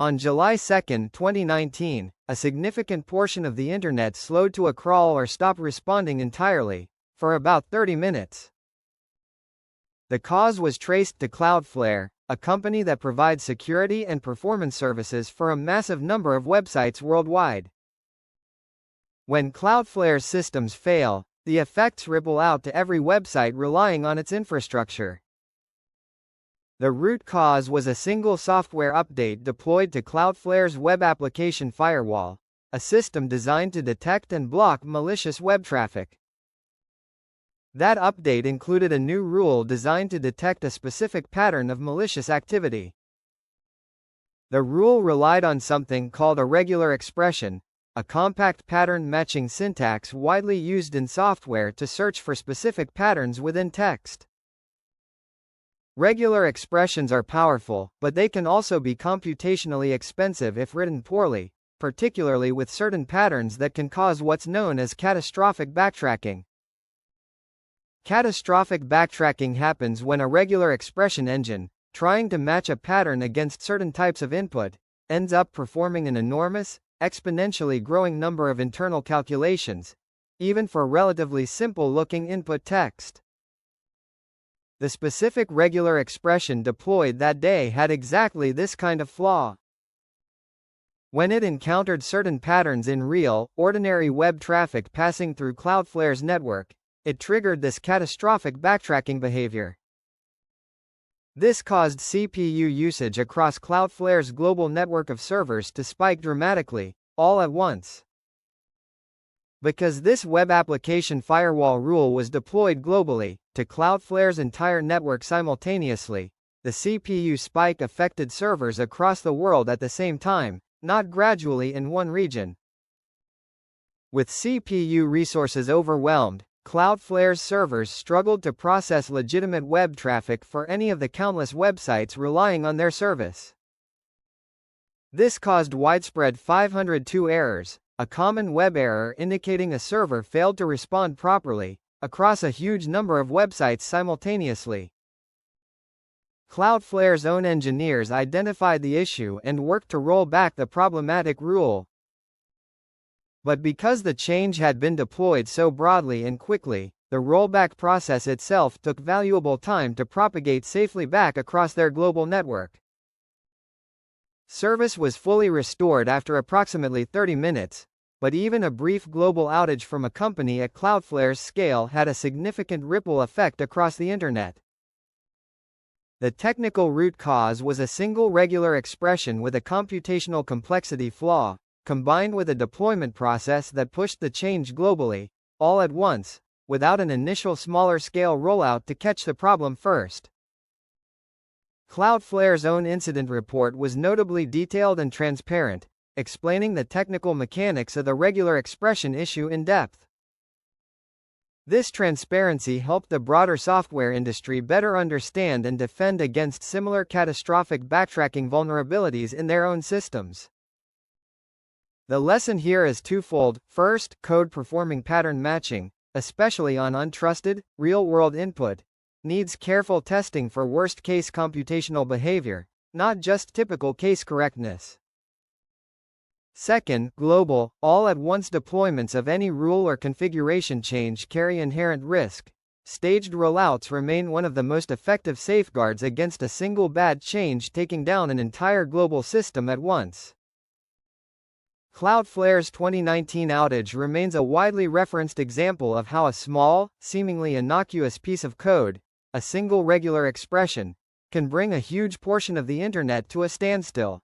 On July 2, 2019, a significant portion of the Internet slowed to a crawl or stopped responding entirely, for about 30 minutes. The cause was traced to Cloudflare, a company that provides security and performance services for a massive number of websites worldwide. When Cloudflare's systems fail, the effects ripple out to every website relying on its infrastructure. The root cause was a single software update deployed to Cloudflare's Web Application Firewall, a system designed to detect and block malicious web traffic. That update included a new rule designed to detect a specific pattern of malicious activity. The rule relied on something called a regular expression, a compact pattern matching syntax widely used in software to search for specific patterns within text. Regular expressions are powerful, but they can also be computationally expensive if written poorly, particularly with certain patterns that can cause what's known as catastrophic backtracking. Catastrophic backtracking happens when a regular expression engine, trying to match a pattern against certain types of input, ends up performing an enormous, exponentially growing number of internal calculations, even for relatively simple-looking input text. The specific regular expression deployed that day had exactly this kind of flaw. When it encountered certain patterns in real, ordinary web traffic passing through Cloudflare's network, it triggered this catastrophic backtracking behavior. This caused CPU usage across Cloudflare's global network of servers to spike dramatically, all at once. Because this Web Application Firewall rule was deployed globally, to Cloudflare's entire network simultaneously, the CPU spike affected servers across the world at the same time, not gradually in one region. With CPU resources overwhelmed, Cloudflare's servers struggled to process legitimate web traffic for any of the countless websites relying on their service. This caused widespread 502 errors, a common web error indicating a server failed to respond properly, across a huge number of websites simultaneously. Cloudflare's own engineers identified the issue and worked to roll back the problematic rule. But because the change had been deployed so broadly and quickly, the rollback process itself took valuable time to propagate safely back across their global network. Service was fully restored after approximately 30 minutes, but even a brief global outage from a company at Cloudflare's scale had a significant ripple effect across the Internet. The technical root cause was a single regular expression with a computational complexity flaw, combined with a deployment process that pushed the change globally, all at once, without an initial smaller-scale rollout to catch the problem first. Cloudflare's own incident report was notably detailed and transparent, explaining the technical mechanics of the regular expression issue in depth. This transparency helped the broader software industry better understand and defend against similar catastrophic backtracking vulnerabilities in their own systems. The lesson here is twofold. First, code performing pattern matching, especially on untrusted, real-world input, needs careful testing for worst-case computational behavior, not just typical case correctness. Second, global, all-at-once deployments of any rule or configuration change carry inherent risk. Staged rollouts remain one of the most effective safeguards against a single bad change taking down an entire global system at once. Cloudflare's 2019 outage remains a widely referenced example of how a small, seemingly innocuous piece of code, a single regular expression, can bring a huge portion of the Internet to a standstill.